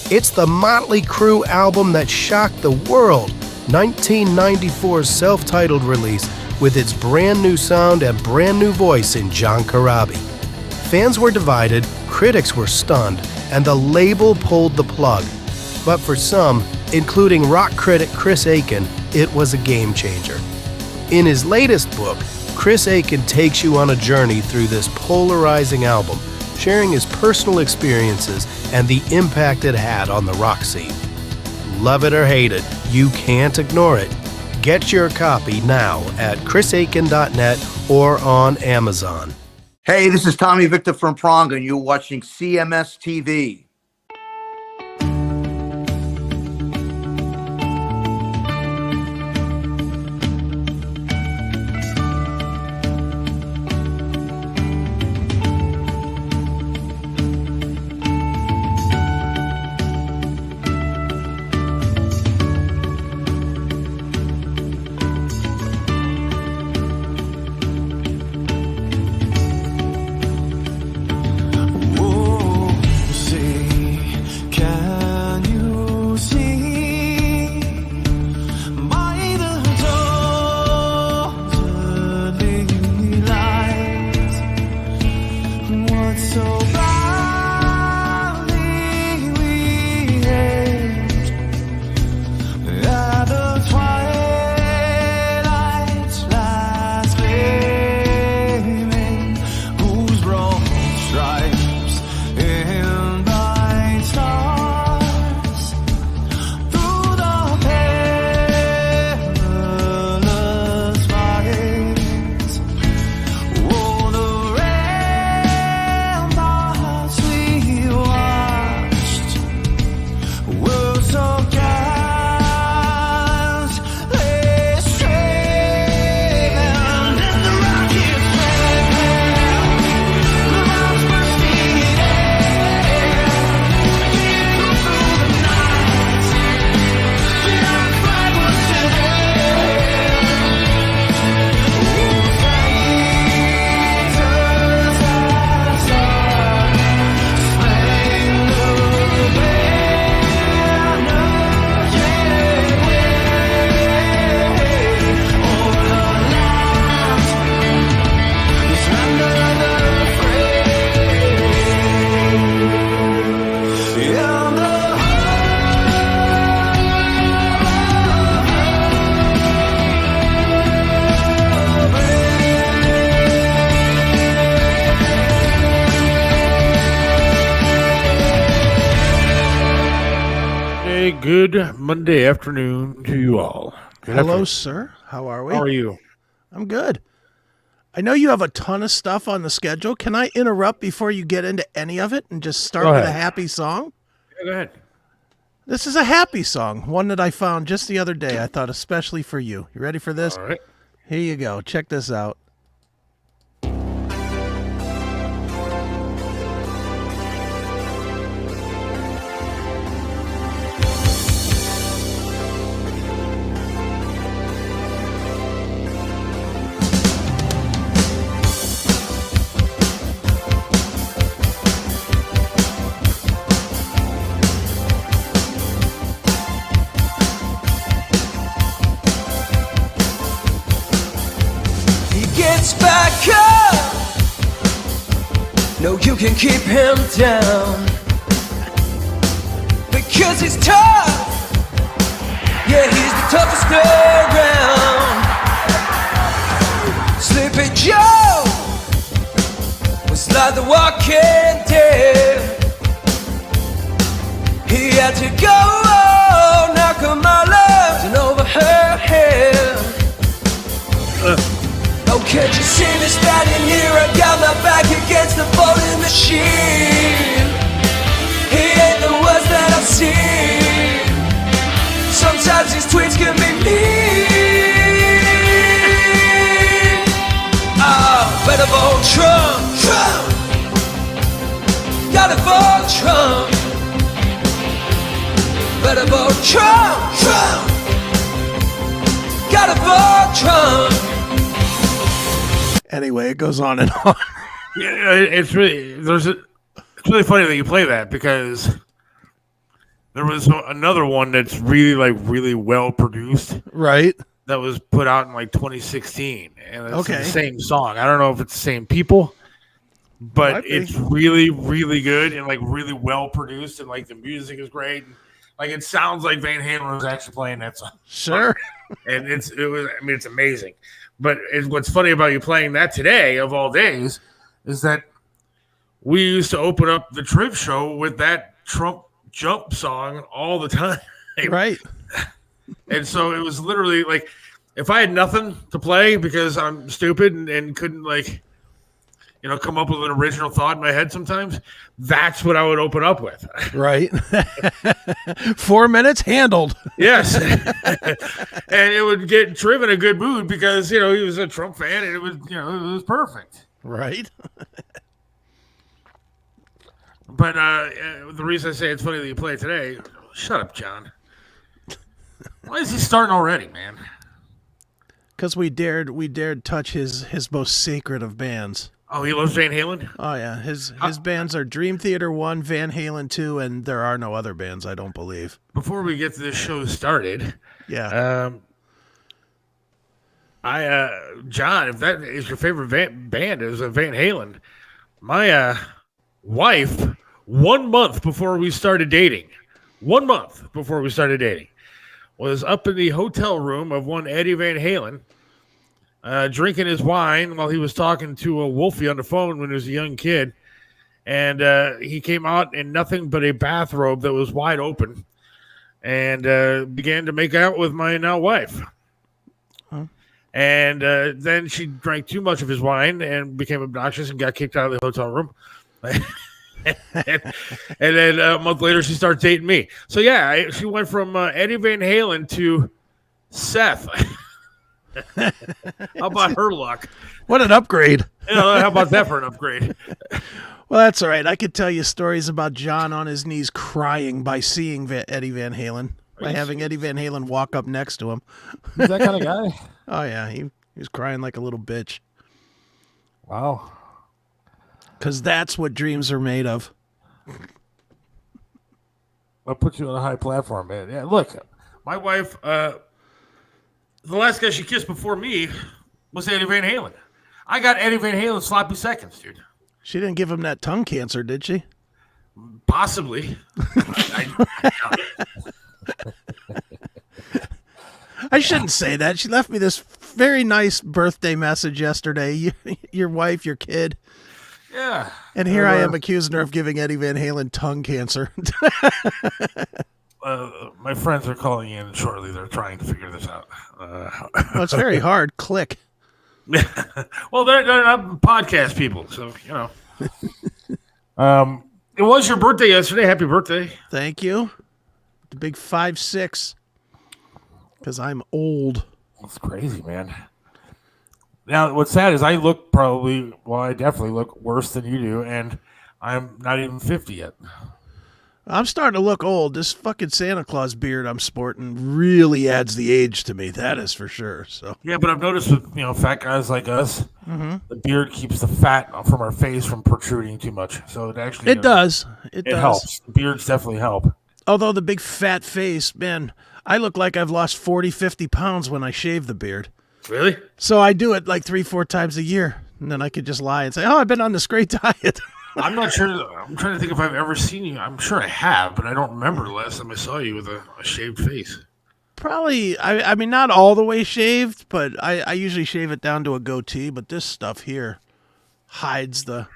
It's the Motley Crue album that shocked the world, 1994's self-titled release with its brand new sound and brand new voice in John Corabi. Fans were divided, critics were stunned, and the label pulled the plug. But for some, including rock critic Chris Aiken, it was a game changer. In his latest book, Chris Aiken takes you on a journey through this polarizing album, sharing his personal experiences and the impact it had on the rock scene. Love it or hate it, you can't ignore it. Get your copy now at chrisaiken.net or on Amazon. Hey, this is Tommy Victor from Prong, and you're watching CMS TV. Good Monday afternoon to you all. Hello, sir. How are we? How are you? I'm good. I know you have a ton of stuff on the schedule. Can I interrupt before you get into any of it and just start with a happy song? Yeah, go ahead. This is a happy song, one that I found just the other day. I thought especially for you. You ready for this? All right. Here you go. Check this out. Back up. No, you can keep him down because he's tough. Yeah, he's the toughest around. Sleepy Joe was like the walking dead. He had to go knock on my left and over her head. Oh, can't you see me standing here? I got my back against the voting machine. He ain't the worst that I've seen. Sometimes these tweets can be mean. Better vote Trump, Trump. Gotta vote Trump. Better vote Trump, Trump. Gotta vote Trump. Anyway, it goes on and on. Yeah, it's really funny that you play that because There was another one that's really well produced Right. that was put out in like 2016, and it's Okay. the same song. I don't know if it's the same people, but Might be. it's really good and like really well produced, and like the music is great. And, like it sounds like Van Halen was actually playing that song. Sure. And it's amazing. But what's funny about you playing that today of all days is that we used to open up the Triv show with that Trump jump song all the time. Right. And so it was literally like if I had nothing to play because I'm stupid and couldn't come up with an original thought in my head sometimes, that's what I would open up with. Right. 4 minutes handled. Yes. And it would get Triv in a good mood because, he was a Trump fan and it was perfect. Right. But the reason I say it's funny that you play it today, shut up, John. Why is he starting already, man? Because we dared touch his most sacred of bands. Oh, he loves Van Halen? Oh yeah, his bands are Dream Theater 1, Van Halen 2, and there are no other bands, I don't believe. Before we get to this show started, Yeah. John, if that is your favorite band is Van Halen, my wife, 1 month before we started dating, was up in the hotel room of one Eddie Van Halen, drinking his wine while he was talking to a Wolfie on the phone when he was a young kid. And he came out in nothing but a bathrobe that was wide open and began to make out with my now wife. Huh? And then she drank too much of his wine and became obnoxious and got kicked out of the hotel room. and then a month later, she started dating me. So, yeah, she went from Eddie Van Halen to Seth. How about her luck? What an upgrade. How about that for an upgrade? Well, that's all right. I could tell you stories about John on his knees crying by seeing Eddie Van Halen, by having Eddie Van Halen walk up next to him. He's that kind of guy. Oh, yeah. He was crying like a little bitch. Wow. Because that's what dreams are made of. I'll put you on a high platform, man. Yeah, look, my wife, the last guy she kissed before me was Eddie Van Halen. I got Eddie Van Halen sloppy seconds, dude. She didn't give him that tongue cancer, did she? Possibly. I shouldn't say that. She left me this very nice birthday message yesterday. Your wife, your kid. Yeah. And here I am accusing her of giving Eddie Van Halen tongue cancer. My friends are calling in shortly. They're trying to figure this out. Well, it's very hard. Click. Well, they're not podcast people, so, it was your birthday yesterday. Happy birthday. Thank you. The big 5'6". Because I'm old. That's crazy, man. Now, what's sad is I definitely look worse than you do, and I'm not even 50 yet. I'm starting to look old. This fucking Santa Claus beard I'm sporting really adds the age to me. That is for sure. So yeah, but I've noticed with fat guys like us, the beard keeps the fat from our face from protruding too much. So it actually does. It does. Helps. Beards definitely help. Although the big fat face, man, I look like I've lost 40, 50 pounds when I shave the beard. Really? So I do it like 3-4 times a year, and then I could just lie and say, "Oh, I've been on this great diet." I'm not sure. I'm trying to think if I've ever seen you. I'm sure I have, but I don't remember the last time I saw you with a shaved face. Probably, I mean, not all the way shaved, but I usually shave it down to a goatee, but this stuff here hides it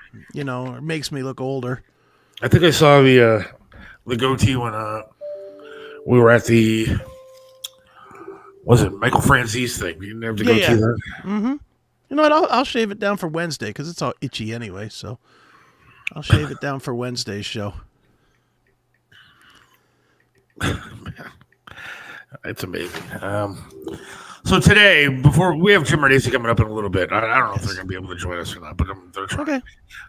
makes me look older. I think I saw the goatee when we were at the, was it Michael Franzese thing? You didn't have the goatee there? Mm-hmm. You know what? I'll shave it down for Wednesday because it's all itchy anyway, so I'll shave it down for Wednesday's show. It's amazing. So today, before we have Jim Mardisi coming up in a little bit, I don't know if they're going to be able to join us or not, but they're trying. Okay.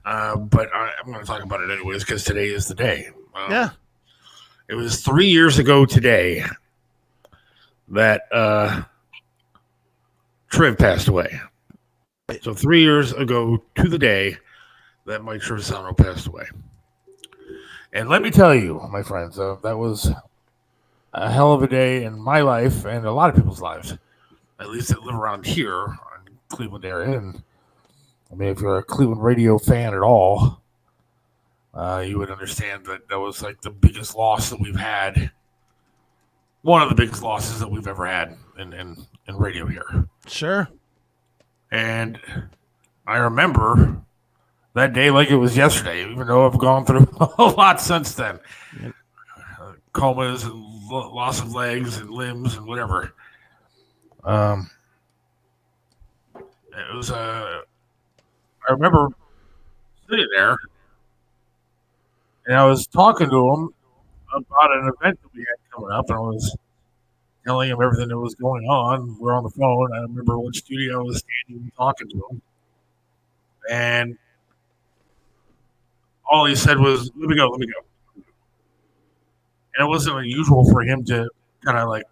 But I'm going to talk about it anyways because today is the day. Yeah. It was 3 years ago today that Triv passed away. So 3 years ago to the day that Mike Trivisonno passed away. And let me tell you, my friends, that was a hell of a day in my life and a lot of people's lives, at least that live around here in Cleveland area. And I mean, if you're a Cleveland radio fan at all, you would understand that that was like the biggest loss that we've had. One of the biggest losses that we've ever had in radio here. Sure. And I remember that day like it was yesterday, even though I've gone through a lot since then. Comas and loss of legs and limbs and whatever. It was I remember sitting there and I was talking to him about an event that we had coming up, and I was telling him everything that was going on. We're on the phone. I remember what studio I was standing and talking to him, and all he said was, "Let me go, let me go." And it wasn't unusual for him to kind of like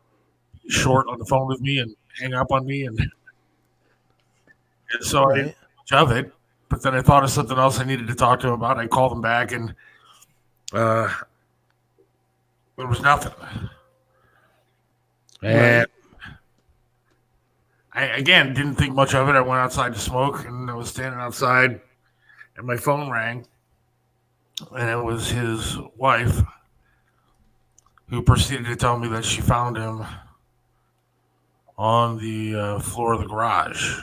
be short on the phone with me and hang up on me, and so I didn't much of it. But then I thought of something else I needed to talk to him about. I called him back, and there was nothing. And I, again, didn't think much of it. I went outside to smoke, and I was standing outside, and my phone rang, and it was his wife, who proceeded to tell me that she found him on the floor of the garage.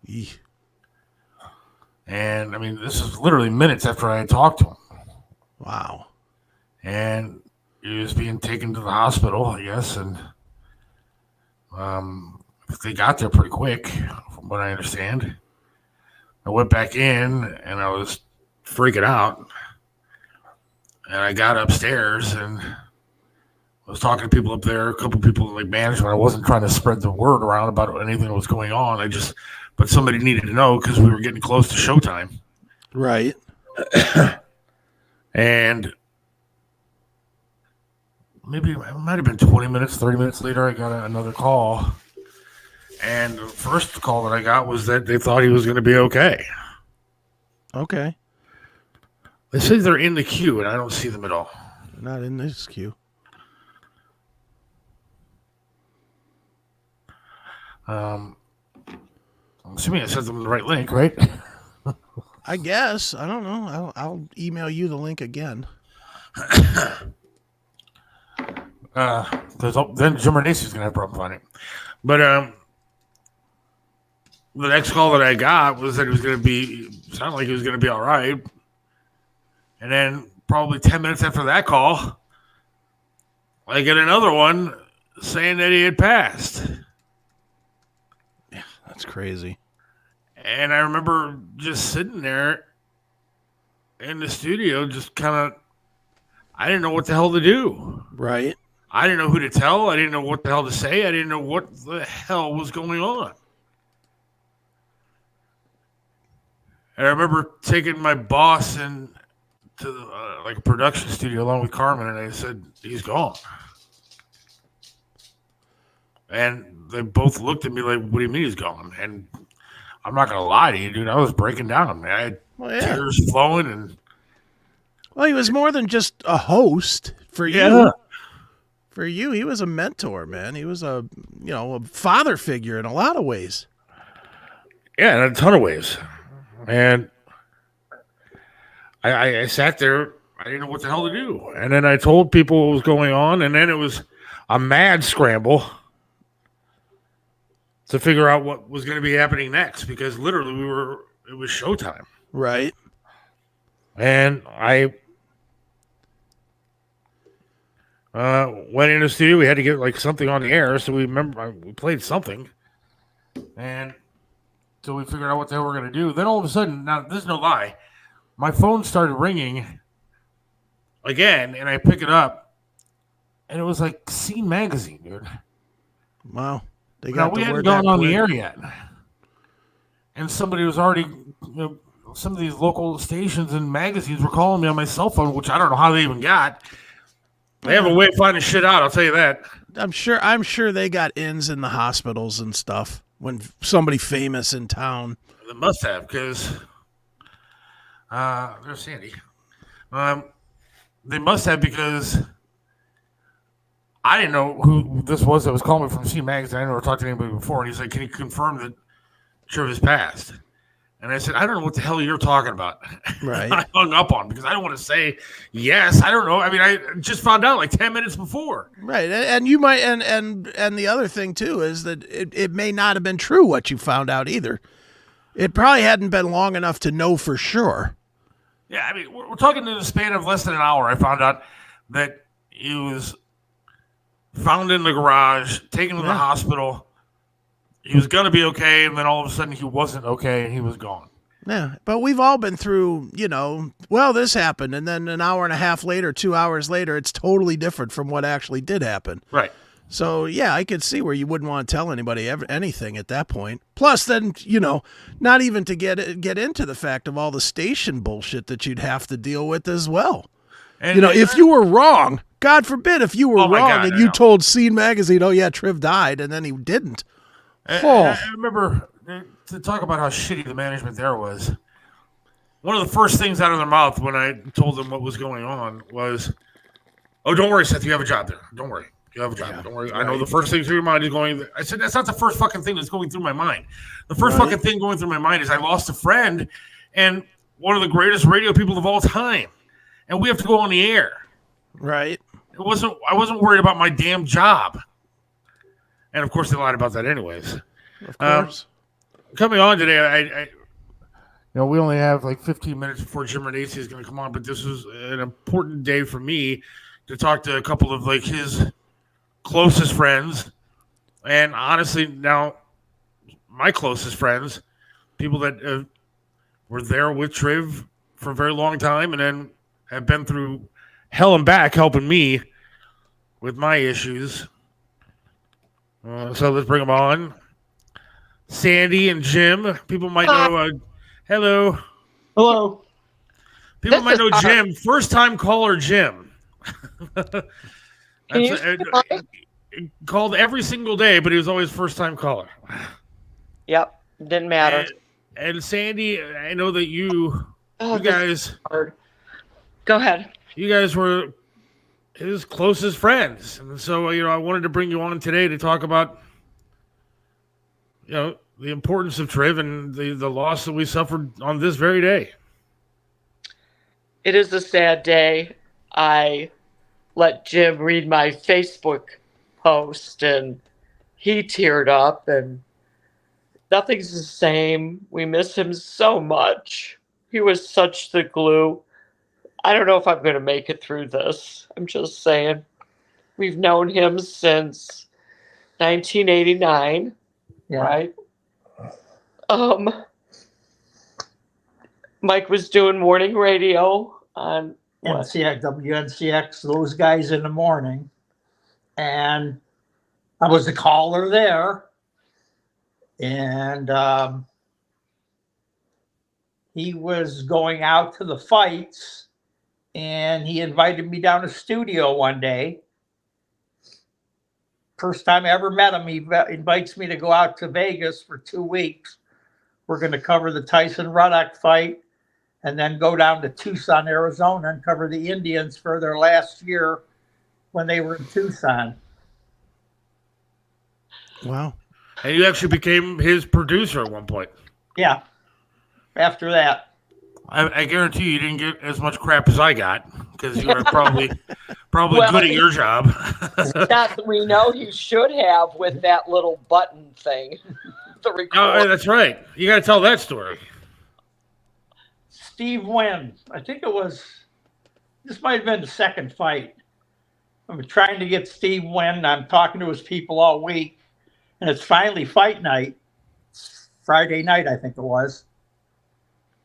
Eek. And, I mean, this is literally minutes after I had talked to him. Wow. And he was being taken to the hospital, I guess, and they got there pretty quick, from what I understand. I went back in, and I was freaking out. And I got upstairs, and I was talking to people up there, a couple people like management. I wasn't trying to spread the word around about anything that was going on. But somebody needed to know because we were getting close to showtime. Right. And maybe it might have been 20 minutes, 30 minutes later, I got another call. And the first call that I got was that they thought he was going to be okay. Okay. They say they're in the queue, and I don't see them at all. Not in this queue. I'm assuming I sent them the right link, right? I guess. I don't know. I'll email you the link again. Because then Jim Renace's going to have a problem finding it. But the next call that I got was that it was going to be, sounded like it was going to be all right. And then probably 10 minutes after that call, I get another one saying that he had passed. Yeah, that's crazy. And I remember just sitting there in the studio, just kind of, I didn't know what the hell to do. Right. I didn't know who to tell. I didn't know what the hell to say. I didn't know what the hell was going on. And I remember taking my boss in to like a production studio along with Carmen, and I said, "He's gone." And they both looked at me like, "What do you mean he's gone?" And I'm not gonna lie to you, dude. I was breaking down. I had tears flowing, and well, he was more than just a host for you. yeah. For you, he was a mentor, man. He was a father figure in a lot of ways. Yeah, in a ton of ways. And I sat there. I didn't know what the hell to do. And then I told people what was going on. And then it was a mad scramble to figure out what was going to be happening next. Because literally it was showtime. Right. And I went in the studio. We had to get like something on the air. So we played something. And so we figured out what the hell we're going to do. Then all of a sudden, now this is no lie, my phone started ringing again, and I pick it up, and it was like Scene Magazine, dude. Wow. They got we the hadn't word gone that on the quick. air yet. And somebody was already, some of these local stations and magazines were calling me on my cell phone, which I don't know how they even got. They have a way of finding shit out, I'll tell you that. I'm sure they got ins in the hospitals and stuff when somebody famous in town. They must have, because there's Sandy. they must have, because I didn't know who this was that was calling me from C Magazine. I never talked to anybody before, and he's like, "Can you confirm that Triv has passed?" And I said, "I don't know what the hell you're talking about." Right. I hung up on because I don't want to say yes. I don't know. I mean, I just found out like 10 minutes before. Right. And you might, and the other thing too is that it may not have been true what you found out either. It probably hadn't been long enough to know for sure. Yeah, I mean, we're talking in the span of less than an hour. I found out that he was found in the garage, taken to the hospital. He was going to be okay, and then all of a sudden he wasn't okay, and he was gone. Yeah, but we've all been through, well, this happened, and then an hour and a half later, 2 hours later, it's totally different from what actually did happen. Right. So, yeah, I could see where you wouldn't want to tell anybody anything at that point. Plus, then, not even to get into the fact of all the station bullshit that you'd have to deal with as well. And, if you were wrong, God forbid, if you were wrong God, and you told Scene Magazine, oh, yeah, Triv died, and then he didn't. I remember, to talk about how shitty the management there was, one of the first things out of their mouth when I told them what was going on was, "Oh, don't worry, Seth, you have a job there. Don't worry. You have a job. Don't worry. Right. I know the first thing through your mind is going." I said, "That's not the first fucking thing that's going through my mind. The first fucking thing going through my mind is I lost a friend and one of the greatest radio people of all time, and we have to go on the air." Right. I wasn't worried about my damn job. And of course, they lied about that anyways. Of course. Coming on today, I we only have like 15 minutes before Jim Renacci is going to come on, but this was an important day for me to talk to a couple of like his closest friends, and honestly, now my closest friends, people that were there with Triv for a very long time, and then have been through hell and back helping me with my issues. So let's bring them on. Sandy and Jim. People might know. Hello. Hello. People might know Jim. First time caller Jim. Called every single day, but he was always first time caller. Yep. Didn't matter. And Sandy, I know that you guys. Go ahead. You guys were his closest friends. And so, I wanted to bring you on today to talk about, the importance of Triv and the loss that we suffered on this very day. It is a sad day. I let Jim read my Facebook post, and he teared up, and nothing's the same. We miss him so much. He was such the glue. I don't know if I'm going to make it through this. I'm just saying. We've known him since 1989, right? Mike was doing morning radio on NCX, WNCX, those guys in the morning. And I was the caller there. And he was going out to the fights. And he invited me down to the studio one day. First time I ever met him, he invites me to go out to Vegas for 2 weeks. We're going to cover the Tyson Ruddock fight and then go down to Tucson, Arizona and cover the Indians for their last year when they were in Tucson. Wow. And you actually became his producer at one point. Yeah. After that. I guarantee you didn't get as much crap as I got because you were probably good at your job. That we know he should have with that little button thing. The record. Oh, that's right. You got to tell that story. Steve wins. I think this might have been the second fight. I'm trying to get Steve win. I'm talking to his people all week. And it's finally fight night. Friday night, I think it was.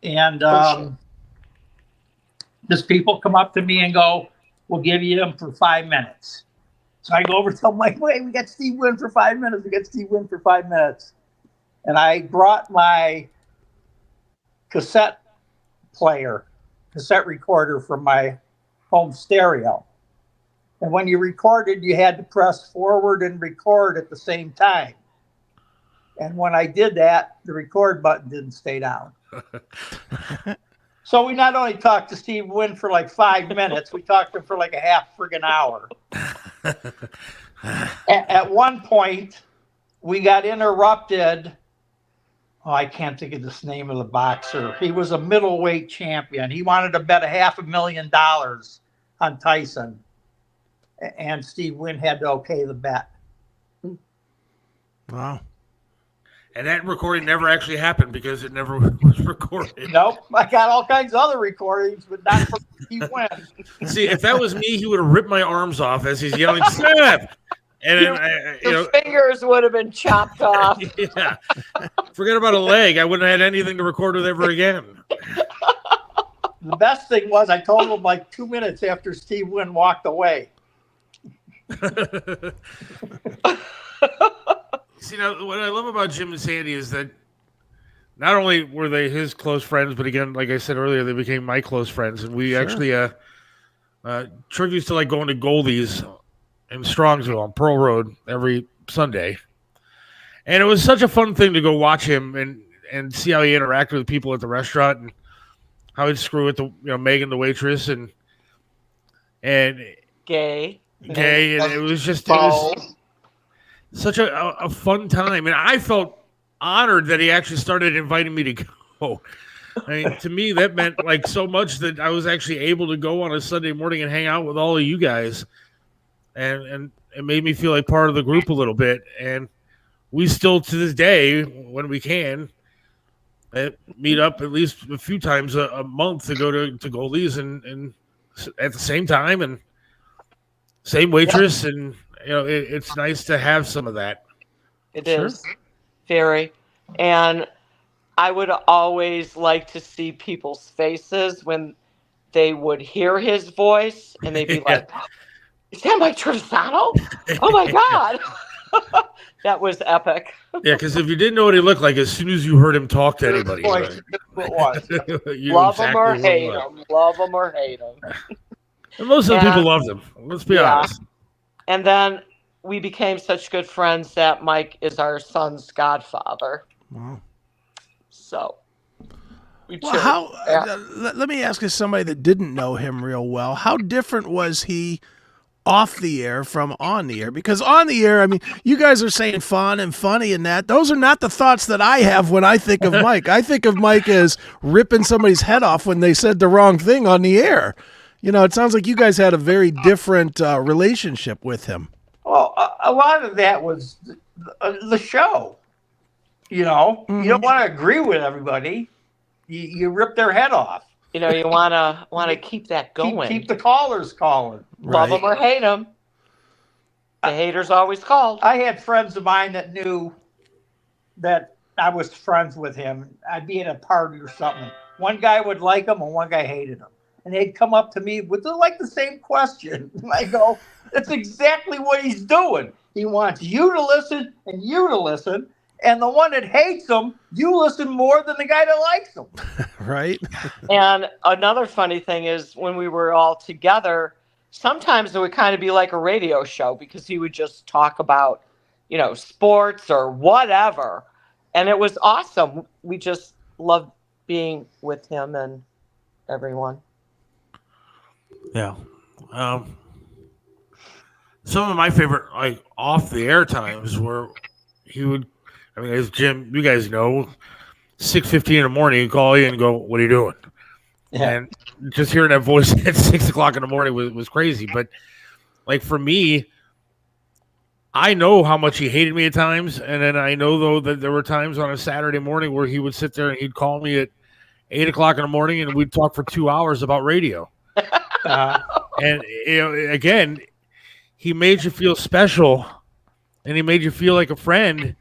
And these people come up to me and go, "We'll give you him for 5 minutes." So I go over to Mike, "Wait, we got Steve Wynn for 5 minutes. We got Steve Wynn for 5 minutes." And I brought my cassette recorder from my home stereo. And when you recorded, you had to press forward and record at the same time. And when I did that, the record button didn't stay down. So we not only talked to Steve Wynn for like 5 minutes, we talked to him for like a half friggin' hour. At one point, we got interrupted. Oh, I can't think of this name of the boxer. He was a middleweight champion. He wanted to bet $500,000 on Tyson. And Steve Wynn had to okay the bet. Wow. And that recording never actually happened because it never was recorded. Nope. I got all kinds of other recordings, but not for Steve Wynn. See, if that was me, he would have ripped my arms off as he's yelling, Seth! And then, Your fingers would have been chopped off. Yeah. Forget about a leg. I wouldn't have had anything to record with ever again. The best thing was I told him like 2 minutes after Steve Wynn walked away. See, now, what I love about Jim and Sandy is that not only were they his close friends, but again, like I said earlier, they became my close friends. And we actually, Triv used to like going to Goldie's in Strongsville on Pearl Road every Sunday. And it was such a fun thing to go watch him and see how he interacted with people at the restaurant and how he'd screw with Megan, the waitress, and Gay. And it was just such a fun time. And I felt honored that he actually started inviting me to go. I mean, to me, that meant like so much that I was actually able to go on a Sunday morning and hang out with all of you guys. And it made me feel like part of the group a little bit. And we still, to this day, when we can, meet up at least a few times a month to go to Goldie's and at the same time and same waitress. Yeah. And, it's nice to have some of that. It is very. And I would always like to see people's faces when they would hear his voice and they'd be like, is that Mike Trivisonno? Oh my God. That was epic. Yeah, because if you didn't know what he looked like, as soon as you heard him talk to anybody, love him or hate him. Love him or hate him. And most of the people loved him. Let's be honest. And then we became such good friends that Mike is our son's godfather. Wow. So. Let me ask, as somebody that didn't know him real well, how different was he off the air from on the air? Because on the air, I mean, you guys are saying fun and funny and that. Those are not the thoughts that I have when I think of Mike. I think of Mike as ripping somebody's head off when they said the wrong thing on the air. It sounds like you guys had a very different relationship with him. Well, a lot of that was the show. Mm-hmm. You don't want to agree with everybody. You rip their head off. You want to keep that going. Keep the callers calling. Love them or hate them. The haters always called. I had friends of mine that knew that I was friends with him. I'd be at a party or something. One guy would like him and one guy hated him. And they'd come up to me with the same question. I go, that's exactly what he's doing. He wants you to listen and you to listen. And the one that hates him, you listen more than the guy that likes him. Right. And another funny thing is when we were all together, sometimes it would kind of be like a radio show because he would just talk about, sports or whatever. And it was awesome. We just loved being with him and everyone. Yeah. Some of my favorite, off the air times were he would, as Jim, you guys know, 6:15 in the morning, he'd call you and go, what are you doing? Yeah. And just hearing that voice at 6 o'clock in the morning was crazy. But for me, I know how much he hated me at times. And then I know, though, that there were times on a Saturday morning where he would sit there and he'd call me at 8 o'clock in the morning and we'd talk for 2 hours about radio. And, again, he made you feel special and he made you feel like a friend.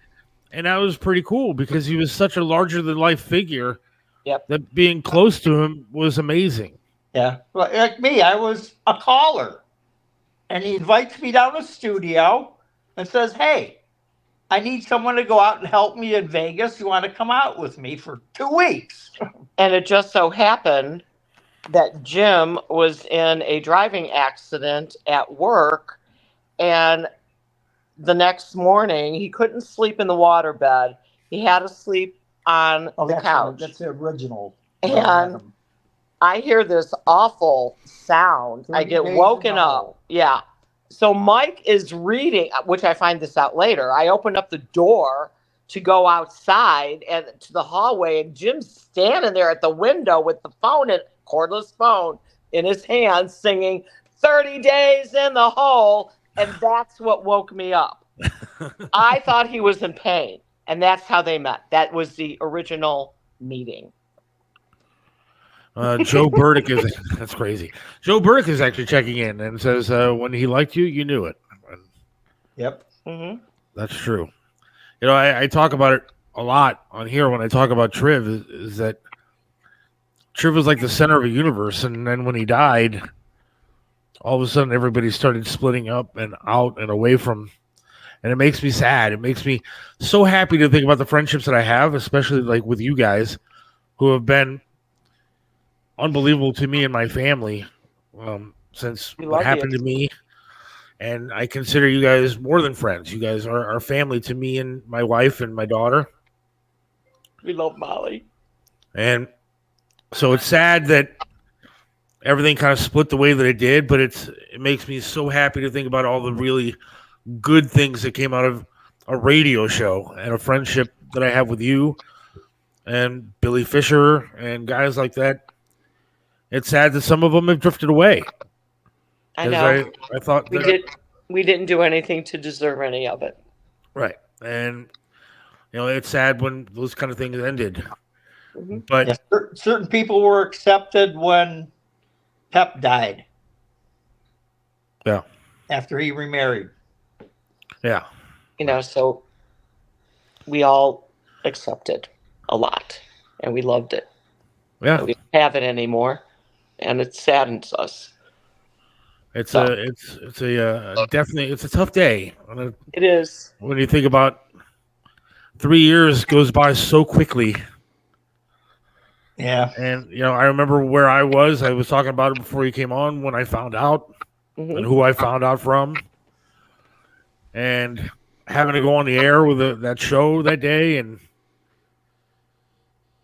And that was pretty cool because he was such a larger than life figure. Yep. That being close to him was amazing. Yeah. Well, like me, I was a caller. And he invites me down to the studio and says, hey, I need someone to go out and help me in Vegas. You want to come out with me for 2 weeks? And it just so happened that Jim was in a driving accident at work. And the next morning, he couldn't sleep in the waterbed. He had to sleep on the couch. That's the original. And I hear this awful sound. I 30 get days woken in the up. hole. Yeah. So Mike is reading, which I find this out later. I open up the door to go outside and to the hallway, and Jim's standing there at the window with the phone, and cordless phone in his hand, singing 30 Days in the Hole. And that's what woke me up. I thought he was in pain, and that's how they met. That was the original meeting. Joe Burdick is that's crazy. Joe Burdick is actually checking in and says when he liked you, you knew it. Yep. Mm-hmm. That's true. You know, I talk about it a lot on here when I talk about Triv. Is that Triv was like the center of a universe, and then when he died, all of a sudden everybody started splitting up and out and away from. And it makes me sad. It makes me so happy to think about the friendships that I have, especially like with you guys, who have been unbelievable to me and my family since We what love happened you. to me. And I consider you guys more than friends. You guys are family to me and my wife and my daughter. We love Molly. And so it's sad that everything kind of split the way that it did, but it makes me so happy to think about all the really good things that came out of a radio show and a friendship that I have with you and Billy Fisher and guys like that. It's sad that some of them have drifted away. I know. I thought we didn't do anything to deserve any of it. right. And you know, it's sad when those kind of things ended. Mm-hmm. But Yeah, certain people were accepted when Pep died. Yeah. After he remarried. Yeah. You know, so we all accepted a lot, and we loved it. Yeah. And we don't have it anymore, and it saddens us. It's a definitely it's a tough day. It is. When you think about 3 years goes by so quickly. Yeah. And you know, I remember where I was talking about it before you came on when I found out and who I found out from. And having to go on the air with that show that day, and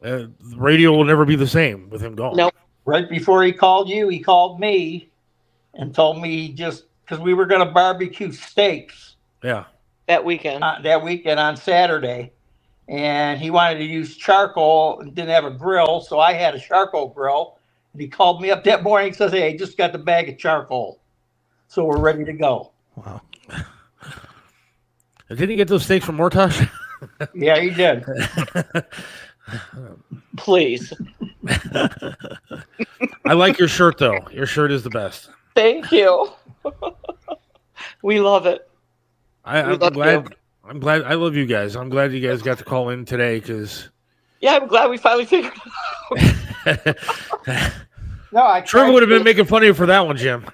the radio will never be the same with him gone. Nope. Right before he called you, he called me and told me just because we were going to barbecue steaks. Yeah. That weekend. On Saturday. And he wanted to use charcoal and didn't have a grill. So I had a charcoal grill. And he called me up that morning and says, "Hey, I just got the bag of charcoal. So we're ready to go." Wow. Didn't he get those steaks from Mortosh? Yeah, he did. Please. I like your shirt though. Your shirt is the best. Thank you. We love it. I'm glad. You. I'm glad. I love you guys. I'm glad you guys got to call in today because. Yeah, I'm glad we finally figured it out. No, Trevor would have been making fun of you for that one, Jim.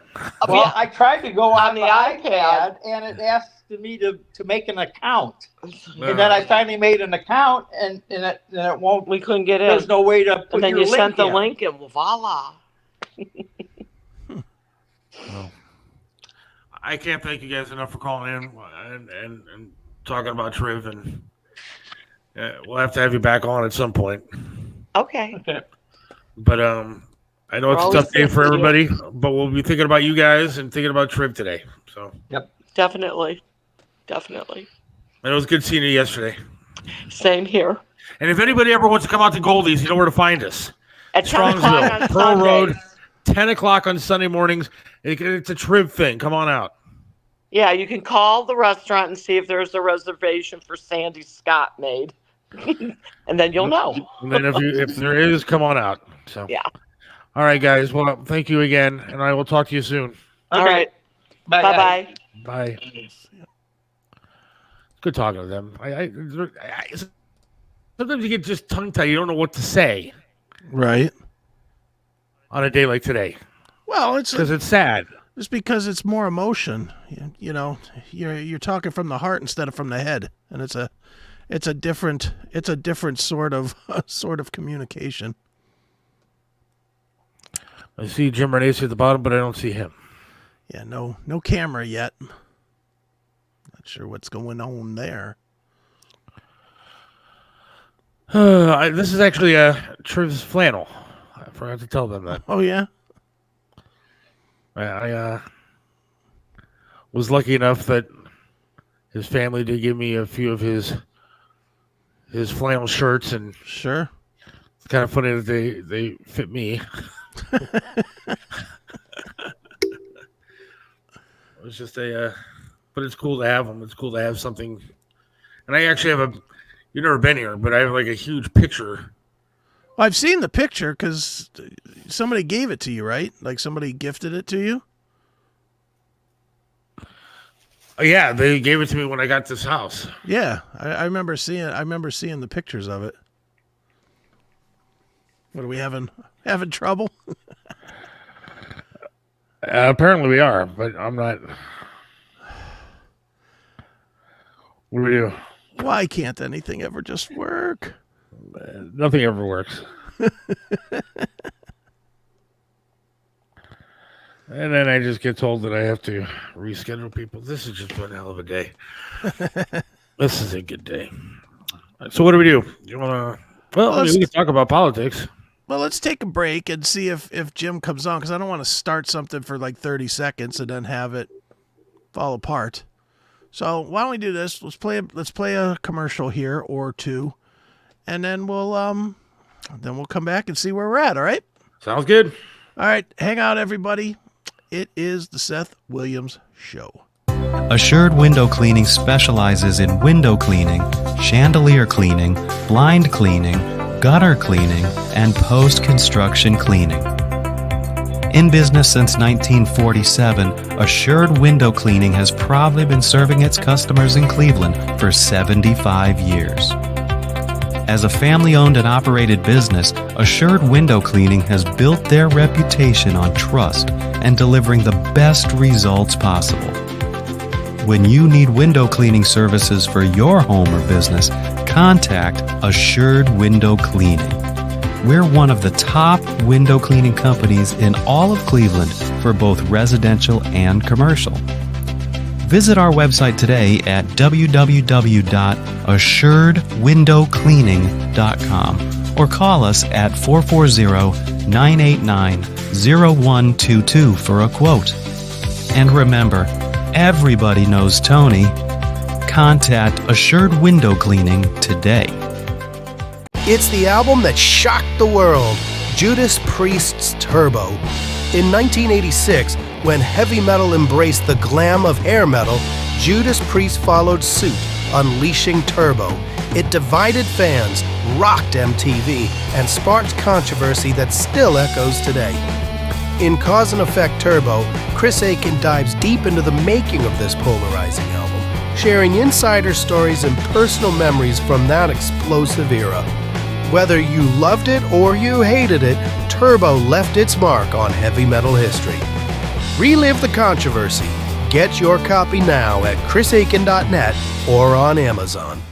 Well, I tried to go on the iPad and it asked me to make an account. No. And then I finally made an account and it won't. We couldn't get in. There's no way to put and then your you link sent the in. link and voila. Well, I can't thank you guys enough for calling in and talking about Triv, and we'll have to have you back on at some point. Okay. But I know it's a tough day for everybody, but we'll be thinking about you guys and thinking about Triv today. So Yep. Definitely. And it was good seeing you yesterday. Same here. And if anybody ever wants to come out to Goldie's, you know where to find us. At 10 o'clock on Pearl Sundays. Road, 10 o'clock on Sunday mornings. It's a Triv thing. Come on out. Yeah, you can call the restaurant and see if there's a reservation for Sandy Scott made. And then you'll know. And then if there is, come on out. So Yeah. All right, guys. Well, thank you again, and I will talk to you soon. All right. Bye-bye. Bye. Good talking to them. Sometimes you get just tongue-tied. You don't know what to say. Right. On a day like today. Well, it's sad. It's because it's more emotion. You know, you're talking from the heart instead of from the head, and it's a different sort of communication. I see Jim Renace at the bottom, but I don't see him. Yeah, no camera yet. Not sure what's going on there. This is actually Triv's flannel. I forgot to tell them that. Oh yeah. I was lucky enough that his family did give me a few of his flannel shirts, and Sure. it's kind of funny that they fit me. It was just but it's cool to have them. It's cool to have something. And I actually have you've never been here, but I have like a huge picture. Well, I've seen the picture because somebody gave it to you, right? Like somebody gifted it to you. Oh, yeah, they gave it to me when I got this house. Yeah, I remember seeing. I remember seeing the pictures of it. What are we having trouble? Apparently we are, but I'm not. What do we do? Why can't anything ever just work? Nothing ever works. And then I just get told that I have to reschedule people. This is just one hell of a day. This is a good day. So what do we do? You want to? Well, I mean, we can talk about politics. Well, let's take a break and see if Jim comes on, because I don't want to start something for like 30 seconds and then have it fall apart. So why don't we do this? Let's play a commercial here or two, and then we'll come back and see where we're at. All right? Sounds good. All right, hang out, everybody. It is the Seth Williams Show. Assured Window Cleaning specializes in window cleaning, chandelier cleaning, blind cleaning, gutter cleaning, and post-construction cleaning. In business since 1947, Assured Window Cleaning has proudly been serving its customers in Cleveland for 75 years. As a family-owned and operated business, Assured Window Cleaning has built their reputation on trust and delivering the best results possible. When you need window cleaning services for your home or business, contact Assured Window Cleaning. We're one of the top window cleaning companies in all of Cleveland for both residential and commercial. Visit our website today at www.assuredwindowcleaning.com or call us at 440-989-0122 for a quote. And remember, everybody knows Tony. Contact Assured Window Cleaning today. It's the album that shocked the world, Judas Priest's Turbo. In 1986, when heavy metal embraced the glam of hair metal, Judas Priest followed suit, unleashing Turbo. It divided fans, rocked MTV, and sparked controversy that still echoes today. In Cause and Effect Turbo, Chris Aiken dives deep into the making of this polarizing album, sharing insider stories and personal memories from that explosive era. Whether you loved it or you hated it, Turbo left its mark on heavy metal history. Relive the controversy. Get your copy now at chrisaiken.net or on Amazon.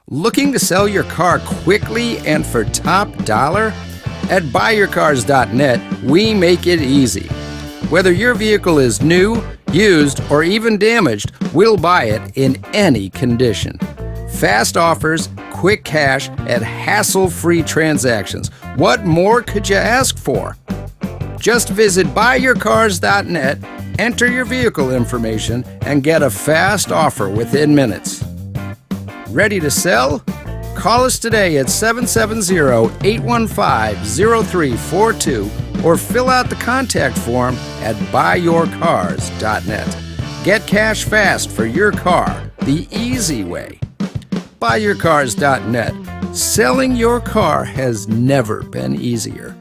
Looking to sell your car quickly and for top dollar? At buyyourcars.net, we make it easy. Whether your vehicle is new, used, or even damaged, we'll buy it in any condition. Fast offers, quick cash, and hassle-free transactions. What more could you ask for? Just visit buyyourcars.net, enter your vehicle information, and get a fast offer within minutes. Ready to sell? Call us today at 770-815-0342 or fill out the contact form at buyyourcars.net. Get cash fast for your car the easy way. Buyyourcars.net. Selling your car has never been easier.